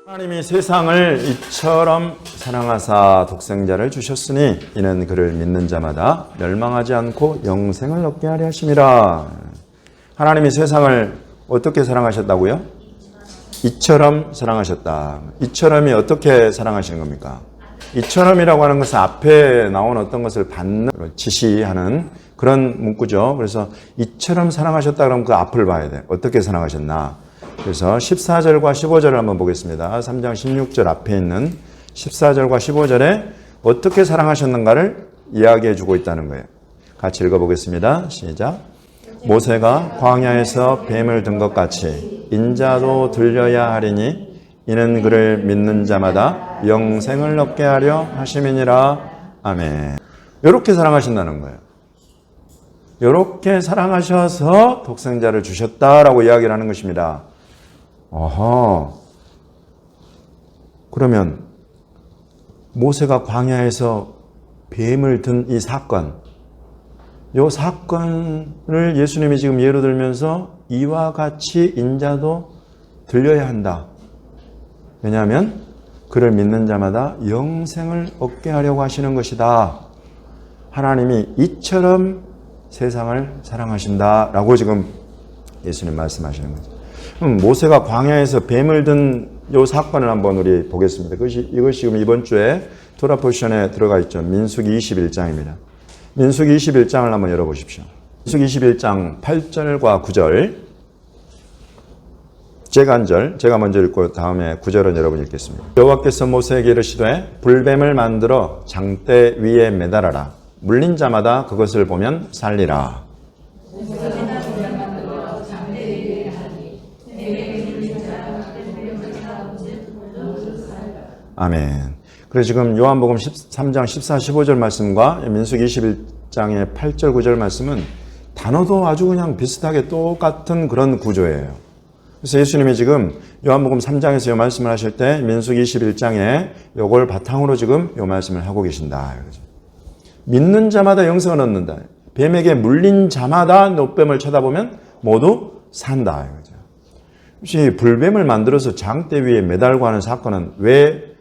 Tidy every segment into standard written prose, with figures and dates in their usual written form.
하나님이 세상을 이처럼 사랑하사 독생자를 주셨으니 이는 그를 믿는 자마다 멸망하지 않고 영생을 얻게 하려 하심이라. 하나님이 세상을 어떻게 사랑하셨다고요? 이처럼 사랑하셨다. 이처럼이 어떻게 사랑하시는 겁니까? 이처럼이라고 하는 것은 앞에 나온 어떤 것을 받는, 지시하는 그런 문구죠. 그래서 이처럼 사랑하셨다 그러면 그 앞을 봐야 돼. 어떻게 사랑하셨나? 그래서 14절과 15절을 한번 보겠습니다. 3장 16절 앞에 있는 14절과 15절에 어떻게 사랑하셨는가를 이야기해 주고 있다는 거예요. 같이 읽어보겠습니다. 시작. 모세가 광야에서 뱀을 든 것 같이 인자도 들려야 하리니 이는 그를 믿는 자마다 영생을 얻게 하려 하심이니라. 아멘. 이렇게 사랑하신다는 거예요. 이렇게 사랑하셔서 독생자를 주셨다라고 이야기를 하는 것입니다. 어허. 그러면 모세가 광야에서 뱀을 든 이 사건, 이 사건을 예수님이 지금 예로 들면서 이와 같이 인자도 들려야 한다. 왜냐하면 그를 믿는 자마다 영생을 얻게 하려고 하시는 것이다. 하나님이 이처럼 세상을 사랑하신다라고 지금 예수님 말씀하시는 거죠. 그럼 모세가 광야에서 뱀을 든 이 사건을 한번 우리 보겠습니다. 이것이 지금 이번 주에 토라 포지션에 들어가 있죠. 민수기 21장입니다. 민수기 21장을 한번 열어보십시오. 민수기 21장 8절과 9절. 제가 먼저 읽고 다음에 9절은 여러분이 읽겠습니다. 여호와께서 모세에게 이르시되 불뱀을 만들어 장대 위에 매달아라. 물린 자마다 그것을 보면 살리라. 아멘. 그래서 지금 요한복음 13장 14, 15절 말씀과 민수기 21장의 8절, 9절 말씀은 단어도 아주 그냥 비슷하게 똑같은 그런 구조예요. 그래서 예수님이 지금 요한복음 3장에서 이 말씀을 하실 때 민수기 21장에 요걸 바탕으로 지금 이 말씀을 하고 계신다. 믿는 자마다 영생을 얻는다. 뱀에게 물린 자마다 노뱀을 쳐다보면 모두 산다. 혹시 불뱀을 만들어서 장대 위에 매달고 하는 사건은 왜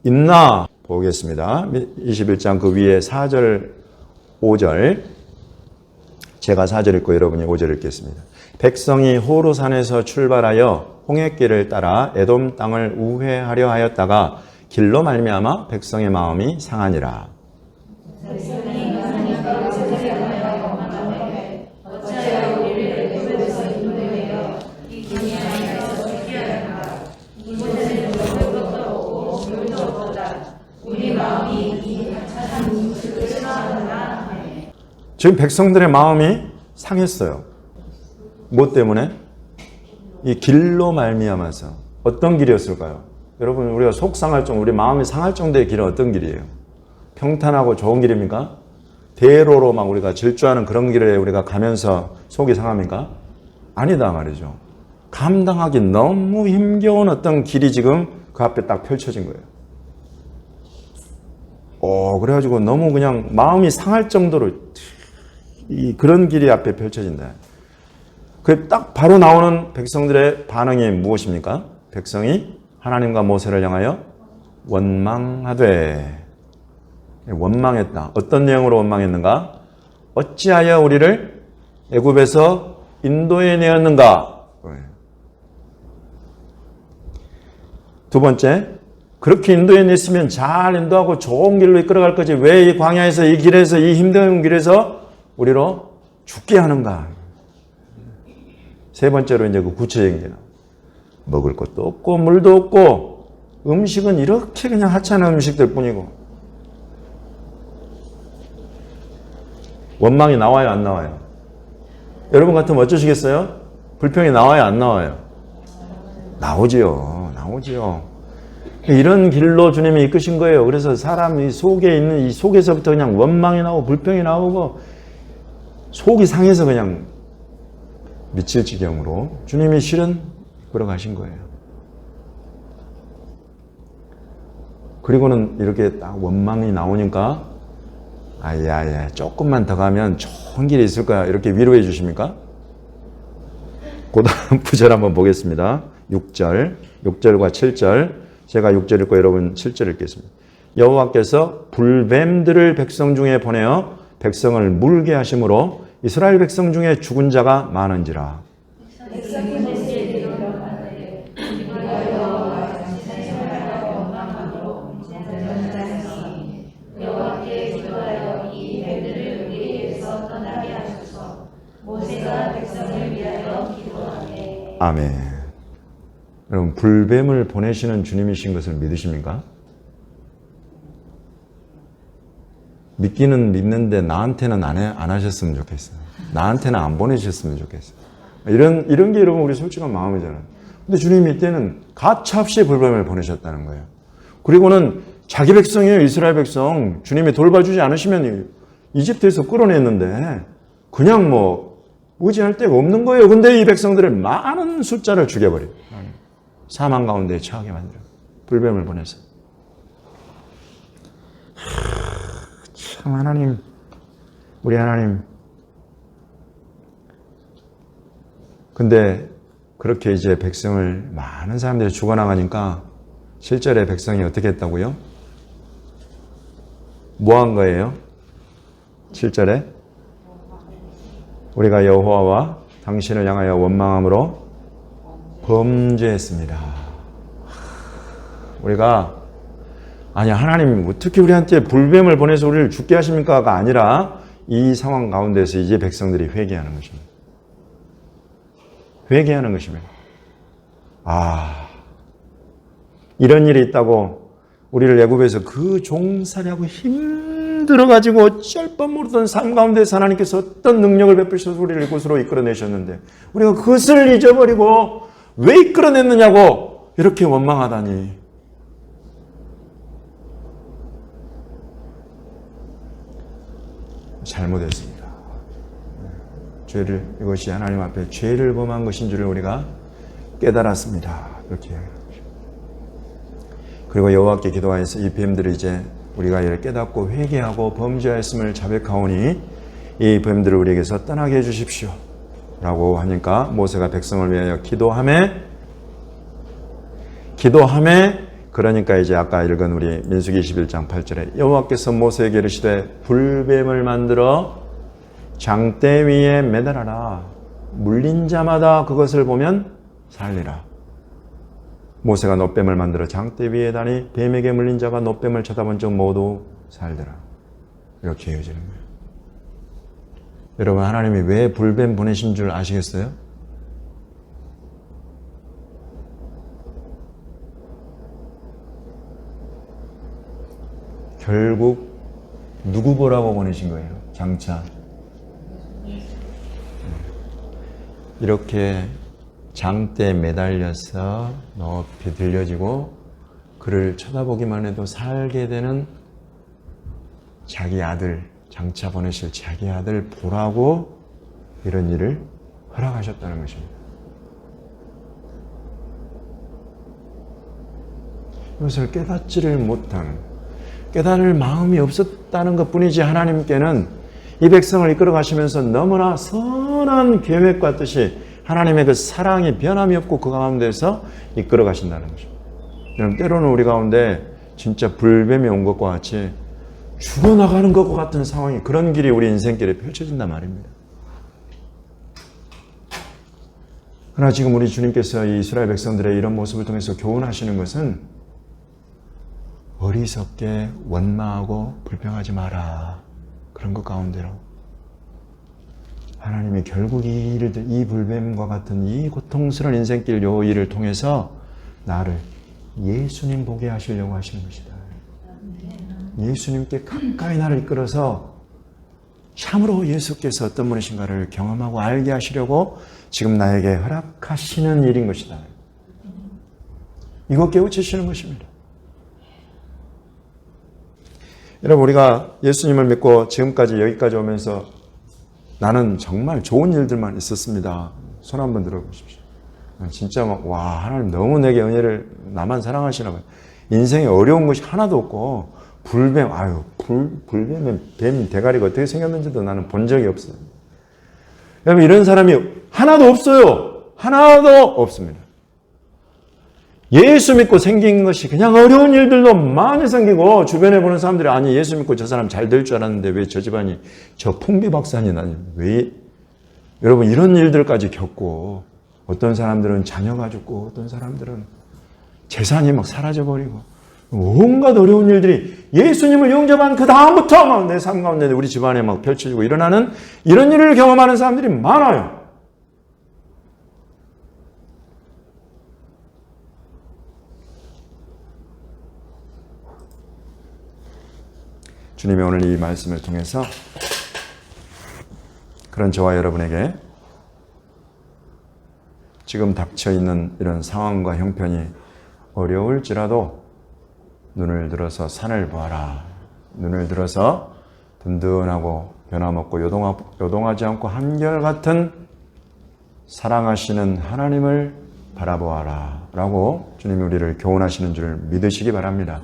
있나 보겠습니다. 21장 그 위에 4절, 5절. 제가 4절 읽고 여러분이 5절 읽겠습니다. 백성이 호르산에서 출발하여 홍해길을 따라 에돔 땅을 우회하려 하였다가 길로 말미암아 백성의 마음이 상하니라. 지금 백성들의 마음이 상했어요. 뭐 때문에? 이 길로 말미암아서. 어떤 길이었을까요? 여러분, 우리가 속상할 정도, 우리 마음이 상할 정도의 길은 어떤 길이에요? 평탄하고 좋은 길입니까? 대로로 막 우리가 질주하는 그런 길에 우리가 가면서 속이 상합니까? 아니다 말이죠. 감당하기 너무 힘겨운 어떤 길이 지금 그 앞에 딱 펼쳐진 거예요. 그래가지고 너무 그냥 마음이 상할 정도로 그런 길이 앞에 펼쳐진다. 그 딱 바로 나오는 백성들의 반응이 무엇입니까? 백성이 하나님과 모세를 향하여 원망하되. 원망했다. 어떤 내용으로 원망했는가? 어찌하여 우리를 애굽에서 인도해 내었는가? 두 번째, 그렇게 인도해 냈으면 잘 인도하고 좋은 길로 이끌어갈 거지. 왜 이 광야에서 이 길에서 이 힘든 길에서 우리로 죽게 하는가? 세 번째로 이제 그 구체적인 게 먹을 것도 없고 물도 없고 음식은 이렇게 그냥 하찮은 음식들 뿐이고. 원망이 나와요, 안 나와요? 여러분 같으면 어쩌시겠어요? 불평이 나와요, 안 나와요? 나오지요. 이런 길로 주님이 이끄신 거예요. 그래서 사람이 속에 있는 이 속에서부터 그냥 원망이 나오고 불평이 나오고 속이 상해서 그냥 미칠 지경으로 주님이 실은 끌어가신 거예요. 그리고는 이렇게 딱 원망이 나오니까 아야 조금만 더 가면 좋은 길이 있을 거야 이렇게 위로해 주십니까? 그 다음 구절 한번 보겠습니다. 6절과 7절. 제가 6절 읽고 여러분 7절 읽겠습니다. 여호와께서 불뱀들을 백성 중에 보내어 백성을 물게 하심으로 이스라엘 백성 중에 죽은 자가 많은지라. 아멘. 여러분, 불뱀을 보내시는 주님이신 것을 믿으십니까? 믿기는 믿는데 나한테는 안 하셨으면 좋겠어요. 나한테는 안 보내셨으면 좋겠어요. 이런 게 여러분 우리 솔직한 마음이잖아요. 근데 주님이 이때는 가차없이 불뱀을 보내셨다는 거예요. 그리고는 자기 백성이에요. 이스라엘 백성. 주님이 돌봐주지 않으시면 이집트에서 끌어냈는데 그냥 의지할 데가 없는 거예요. 근데 이 백성들을 많은 숫자를 죽여버려요. 사망 가운데 처하게 만들어요. 불뱀을 보내서. 참 하나님, 우리 하나님. 근데 그렇게 이제 백성을 많은 사람들이 죽어나가니까 실제로 백성이 어떻게 했다고요? 뭐 한 거예요? 7절에 우리가 여호와와 당신을 향하여 원망함으로 범죄했습니다. 우리가 하나님 어떻게 우리한테 불뱀을 보내서 우리를 죽게 하십니까가 아니라 이 상황 가운데서 이제 백성들이 회개하는 것입니다. 회개하는 것입니다. 이런 일이 있다고 우리를 애굽에서 그 종살이하고 힘들어가지고 어쩔 뻔 모르던 삶 가운데서 하나님께서 어떤 능력을 베푸셔서 우리를 이곳으로 이끌어내셨는데 우리가 그것을 잊어버리고 왜 이끌어냈느냐고 이렇게 원망하다니. 잘못했습니다. 이것이 하나님 앞에 죄를 범한 것인 줄을 우리가 깨달았습니다. 이렇게 그리고 여호와께 기도하여서 이 뱀들을 이제 우리가 이를 깨닫고 회개하고 범죄하였음을 자백하오니 이 뱀들을 우리에게서 떠나게 해주십시오 라고 하니까 모세가 백성을 위하여 기도하매 그러니까 이제 아까 읽은 우리 민수기 21장 8절에 여호와께서 모세에게 이르시되 불뱀을 만들어 장대 위에 매달아라. 물린 자마다 그것을 보면 살리라. 모세가 놋뱀을 만들어 장대 위에 다니 뱀에게 물린 자가 놋뱀을 쳐다본 적 모두 살더라. 이렇게 이어지는 거예요. 여러분, 하나님이 왜 불뱀 보내신 줄 아시겠어요? 결국 누구 보라고 보내신 거예요? 장차. 이렇게 장대에 매달려서 높이 들려지고 그를 쳐다보기만 해도 살게 되는 자기 아들, 장차 보내실 자기 아들 보라고 이런 일을 허락하셨다는 것입니다. 이것을 깨닫지를 못하는, 깨달을 마음이 없었다는 것뿐이지 하나님께는 이 백성을 이끌어 가시면서 너무나 선한 계획과 뜻이 하나님의 그 사랑이 변함이 없고 그 가운데서 이끌어 가신다는 것입니다. 여러분, 때로는 우리 가운데 진짜 불뱀이 온 것과 같이 죽어나가는 것과 같은 상황이, 그런 길이 우리 인생길에 펼쳐진단 말입니다. 그러나 지금 우리 주님께서 이 이스라엘 백성들의 이런 모습을 통해서 교훈하시는 것은 어리석게 원망하고 불평하지 마라. 그런 것 가운데로 하나님이 결국 이 불뱀과 같은 이 고통스러운 인생길 요 일을 통해서 나를 예수님 보게 하시려고 하시는 것이다. 예수님께 가까이 나를 이끌어서 참으로 예수께서 어떤 분이신가를 경험하고 알게 하시려고 지금 나에게 허락하시는 일인 것이다. 이거 깨우치시는 것입니다. 여러분, 우리가 예수님을 믿고 지금까지 여기까지 오면서 나는 정말 좋은 일들만 있었습니다. 손 한번 들어보십시오. 진짜 하나님 너무 내게 은혜를, 나만 사랑하시나 봐요. 인생에 어려운 것이 하나도 없고, 불뱀, 불뱀은 뱀 대가리가 어떻게 생겼는지도 나는 본 적이 없어요. 여러분, 이런 사람이 하나도 없어요. 하나도 없습니다. 예수 믿고 생긴 것이 그냥 어려운 일들도 많이 생기고 주변에 보는 사람들이 아니 예수 믿고 저 사람 잘 될 줄 알았는데 왜 저 집안이 저 풍비박산이 나니 왜 여러분 이런 일들까지 겪고 어떤 사람들은 자녀가 죽고 어떤 사람들은 재산이 막 사라져버리고 온갖 어려운 일들이 예수님을 영접한 그 다음부터 막 내 삶 가운데 우리 집안에 막 펼쳐지고 일어나는 이런 일을 경험하는 사람들이 많아요. 주님이 오늘 이 말씀을 통해서 그런 저와 여러분에게 지금 닥쳐있는 이런 상황과 형편이 어려울지라도 눈을 들어서 산을 보아라. 눈을 들어서 든든하고 변함없고 요동하지 않고 한결같은 사랑하시는 하나님을 바라보아라 라고 주님이 우리를 교훈하시는 줄 믿으시기 바랍니다.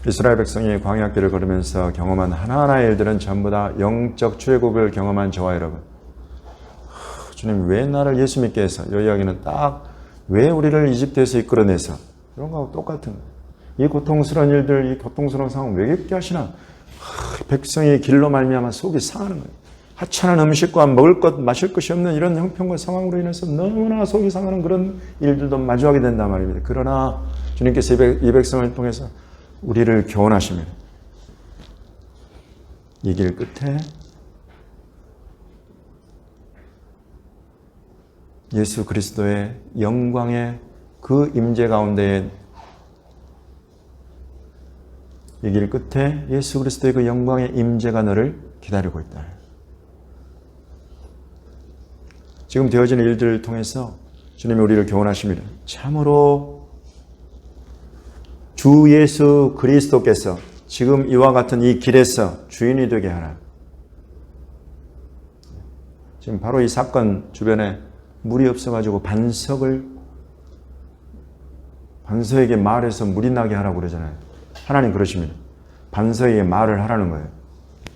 이스라엘 백성이 광야길을 걸으면서 경험한 하나하나의 일들은 전부 다 영적 출애굽을 경험한 저와 여러분. 주님 왜 나를 예수 믿게 해서 이 이야기는 딱 왜 우리를 이집트에서 이끌어내서 그런 거하고 똑같은 거예요. 이 고통스러운 일들, 이 고통스러운 상황 왜 이렇게 하시나? 백성이 길로 말미암아 속이 상하는 거예요. 하찮은 음식과 먹을 것, 마실 것이 없는 이런 형편과 상황으로 인해서 너무나 속이 상하는 그런 일들도 마주하게 된단 말입니다. 그러나 주님께서 이 백성을 통해서 우리를 교훈하십니다. 이 길 끝에 예수 그리스도의 영광의 그 임재 가운데에 이 길 끝에 예수 그리스도의 그 영광의 임재가 너를 기다리고 있다. 지금 되어지는 일들을 통해서 주님이 우리를 교훈하십니다. 참으로 주 예수 그리스도께서 지금 이와 같은 이 길에서 주인이 되게 하라. 지금 바로 이 사건 주변에 물이 없어가지고 반석에게 말해서 물이 나게 하라고 그러잖아요. 하나님 그러십니다. 반석에게 말을 하라는 거예요.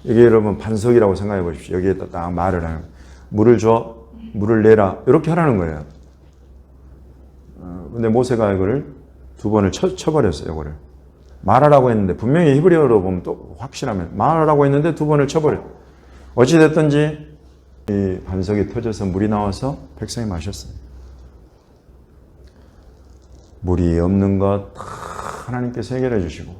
여기 여러분 반석이라고 생각해 보십시오. 여기에다 딱 말을 하는 거예요. 물을 줘, 물을 내라 이렇게 하라는 거예요. 근데 모세가 이거를 두 번을 쳐버렸어요. 이거를 말하라고 했는데 분명히 히브리어로 보면 또 확실하면 말하라고 했는데 두 번을 쳐버려. 어찌 됐든지 이 반석이 터져서 물이 나와서 백성이 마셨어요. 물이 없는 것 하나님께서 해결해 주시고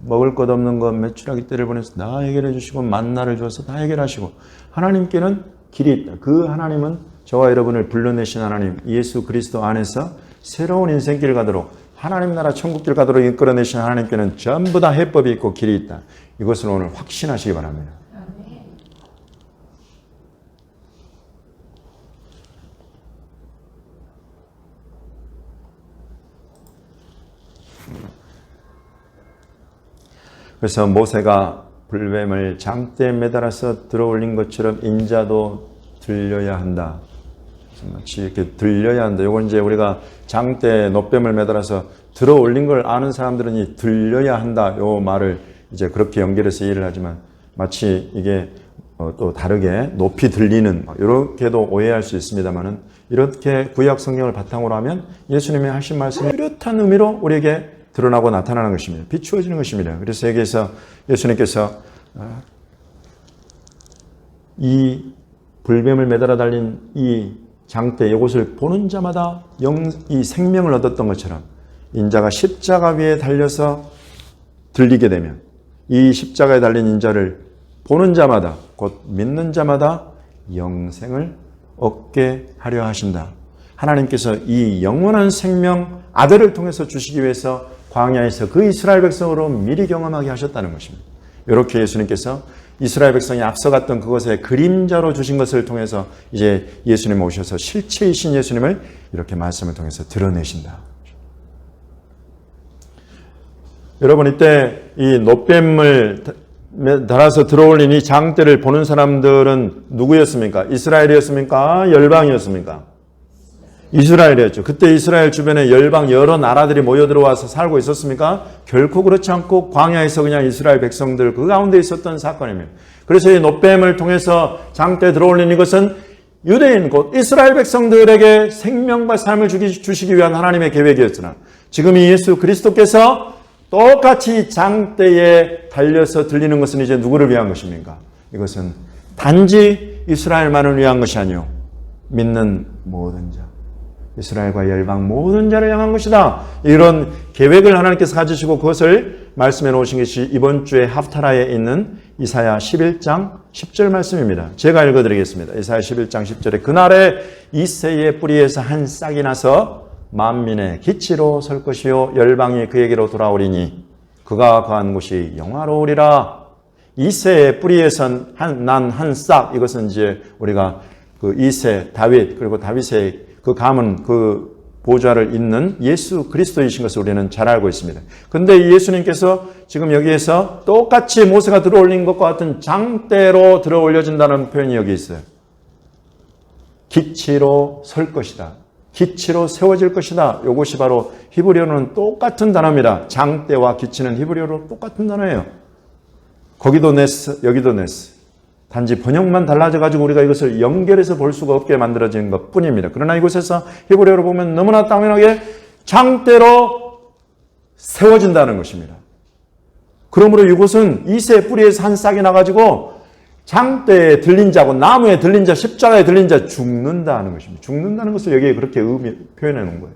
먹을 것 없는 것 메추라기 떼를 보내서 다 해결해 주시고 만나를 주어서 다 해결하시고 하나님께는 길이 있다. 그 하나님은 저와 여러분을 불러내신 하나님 예수 그리스도 안에서 새로운 인생길 가도록 하나님 나라 천국길 가도록 이끌어내신 하나님께는 전부 다 해법이 있고 길이 있다. 이것을 오늘 확신하시기 바랍니다. 그래서 모세가 불뱀을 장대에 매달아서 들어올린 것처럼 인자도 들려야 한다. 마치 이렇게 들려야 한다. 이건 이제 우리가 장대에 놋뱀을 매달아서 들어올린 걸 아는 사람들은 이 들려야 한다. 요 말을 이제 그렇게 연결해서 이해를 하지만 마치 이게 또 다르게 높이 들리는 이렇게도 오해할 수 있습니다만은 이렇게 구약 성경을 바탕으로 하면 예수님이 하신 말씀이 뚜렷한 의미로 우리에게 드러나고 나타나는 것입니다. 비추어지는 것입니다. 그래서 여기에서 예수님께서 이 불뱀을 매달아 달린 이 장대 이곳을 보는 자마다 이 생명을 얻었던 것처럼 인자가 십자가 위에 달려서 들리게 되면 이 십자가에 달린 인자를 보는 자마다 곧 믿는 자마다 영생을 얻게 하려 하신다. 하나님께서 이 영원한 생명 아들을 통해서 주시기 위해서 광야에서 그 이스라엘 백성으로 미리 경험하게 하셨다는 것입니다. 이렇게 예수님께서 이스라엘 백성이 앞서갔던 그것의 그림자로 주신 것을 통해서 이제 예수님 오셔서 실체이신 예수님을 이렇게 말씀을 통해서 드러내신다. 여러분 이때 이 놋뱀을 달아서 들어올린 이 장대를 보는 사람들은 누구였습니까? 이스라엘이었습니까? 열방이었습니까? 이스라엘이었죠. 그때 이스라엘 주변에 열방 여러 나라들이 모여 들어와서 살고 있었습니까? 결코 그렇지 않고 광야에서 그냥 이스라엘 백성들 그 가운데 있었던 사건입니다. 그래서 이 놋뱀을 통해서 장대에 들어올린 이것은 유대인 곧 이스라엘 백성들에게 생명과 삶을 주시기 위한 하나님의 계획이었으나 지금 이 예수 그리스도께서 똑같이 장대에 달려서 들리는 것은 이제 누구를 위한 것입니까? 이것은 단지 이스라엘만을 위한 것이 아니요 믿는 모든 자, 이스라엘과 열방 모든 자를 향한 것이다. 이런 계획을 하나님께서 가지시고 그것을 말씀해 놓으신 것이 이번 주에 하프타라에 있는 이사야 11장 10절 말씀입니다. 제가 읽어드리겠습니다. 이사야 11장 10절에 그날에 이새의 뿌리에서 한 싹이 나서 만민의 기치로 설 것이요 열방이 그에게로 돌아오리니 그가 거한 곳이 영화로우리라. 이새의 뿌리에서 난 한 싹, 이것은 이제 우리가 그 이새 다윗 그리고 다윗의 그 가문 그 보좌를 잇는 예수 그리스도이신 것을 우리는 잘 알고 있습니다. 그런데 예수님께서 지금 여기에서 똑같이 모세가 들어올린 것과 같은 장대로 들어올려진다는 표현이 여기 있어요. 기치로 설 것이다. 기치로 세워질 것이다. 이것이 바로 히브리어는 똑같은 단어입니다. 장대와 기치는 히브리어로 똑같은 단어예요. 거기도 네스, 여기도 네스. 단지 번역만 달라져가지고 우리가 이것을 연결해서 볼 수가 없게 만들어진 것 뿐입니다. 그러나 이곳에서 히브리어로 보면 너무나 당연하게 장대로 세워진다는 것입니다. 그러므로 이곳은 이새 뿌리에서 한 싹이 나가지고 장대에 들린 자고 나무에 들린 자, 십자가에 들린 자 죽는다는 것입니다. 죽는다는 것을 여기에 그렇게 표현해 놓은 거예요.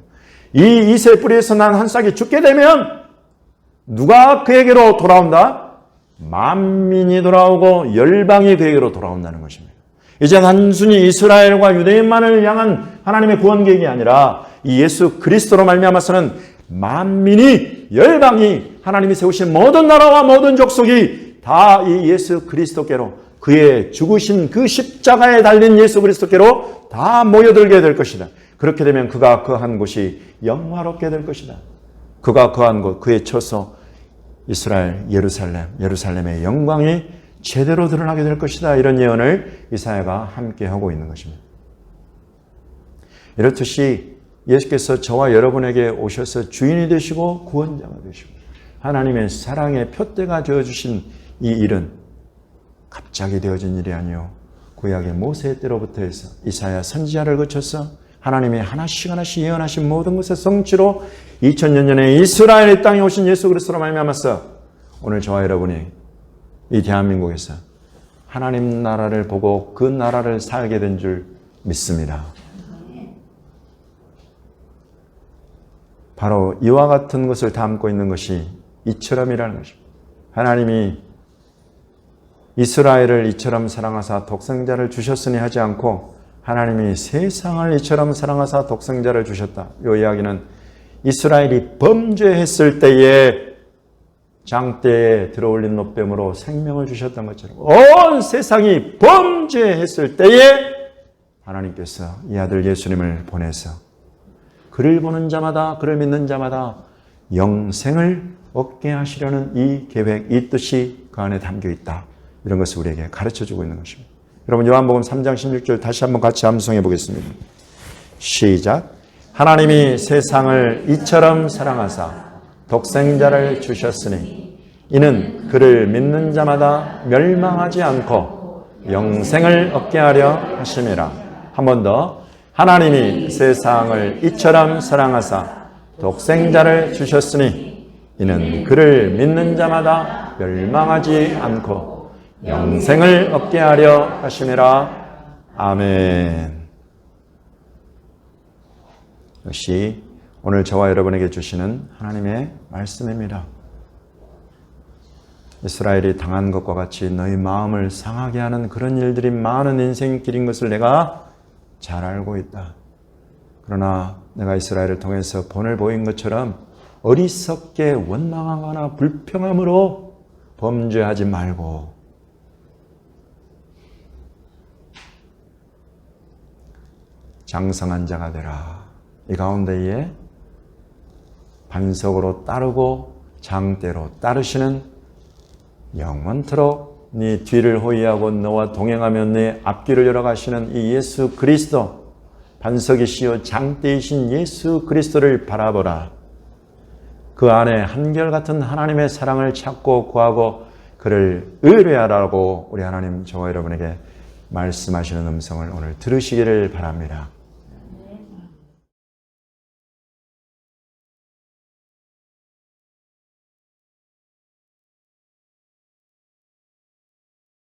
이 이새 뿌리에서 난 한 싹이 죽게 되면 누가 그에게로 돌아온다? 만민이 돌아오고 열방이 그에게로 돌아온다는 것입니다. 이제 단순히 이스라엘과 유대인만을 향한 하나님의 구원 계획이 아니라 이 예수 그리스도로 말미암아서는 만민이 열방이 하나님이 세우신 모든 나라와 모든 족속이 다 이 예수 그리스도께로 그의 죽으신 그 십자가에 달린 예수 그리스도께로 다 모여들게 될 것이다. 그렇게 되면 그가 거한 곳이 영화롭게 될 것이다. 그가 거한 곳, 그의 처소 이스라엘, 예루살렘의 영광이 제대로 드러나게 될 것이다. 이런 예언을 이사야가 함께 하고 있는 것입니다. 이렇듯이 예수께서 저와 여러분에게 오셔서 주인이 되시고 구원자가 되시고 하나님의 사랑의 표대가 되어주신 이 일은 갑자기 되어진 일이 아니요 구약의 모세의 때로부터 해서 이사야 선지자를 거쳐서 하나님이 하나씩 하나씩 예언하신 모든 것의 성취로 2000년 전에 이스라엘의 땅에 오신 예수 그리스도로 말미암아서 오늘 저와 여러분이 이 대한민국에서 하나님 나라를 보고 그 나라를 살게 된 줄 믿습니다. 바로 이와 같은 것을 담고 있는 것이 이처럼이라는 것입니다. 하나님이 이스라엘을 이처럼 사랑하사 독생자를 주셨으니 하지 않고 하나님이 세상을 이처럼 사랑하사 독생자를 주셨다. 이 이야기는 이스라엘이 범죄했을 때에 장대에 들어올린 노뱀으로 생명을 주셨던 것처럼 온 세상이 범죄했을 때에 하나님께서 이 아들 예수님을 보내서 그를 보는 자마다 그를 믿는 자마다 영생을 얻게 하시려는 이 계획, 이 뜻이 그 안에 담겨 있다. 이런 것을 우리에게 가르쳐주고 있는 것입니다. 여러분 요한복음 3장 16절 다시 한번 같이 암송해 보겠습니다. 시작. 하나님이 세상을 이처럼 사랑하사 독생자를 주셨으니 이는 그를 믿는 자마다 멸망하지 않고 영생을 얻게 하려 하심이라. 한 번 더. 하나님이 세상을 이처럼 사랑하사 독생자를 주셨으니 이는 그를 믿는 자마다 멸망하지 않고 영생을 얻게 하려 하심이라. 아멘. 역시 오늘 저와 여러분에게 주시는 하나님의 말씀입니다. 이스라엘이 당한 것과 같이 너희 마음을 상하게 하는 그런 일들이 많은 인생길인 것을 내가 잘 알고 있다. 그러나 내가 이스라엘을 통해서 본을 보인 것처럼 어리석게 원망하거나 불평함으로 범죄하지 말고 장성한 자가 되라. 이 가운데에 반석으로 따르고 장대로 따르시는 영원토록 네 뒤를 호위하고 너와 동행하며 네 앞길을 열어가시는 이 예수 그리스도, 반석이시요 장대이신 예수 그리스도를 바라보라. 그 안에 한결같은 하나님의 사랑을 찾고 구하고 그를 의뢰하라고 우리 하나님 저와 여러분에게 말씀하시는 음성을 오늘 들으시기를 바랍니다.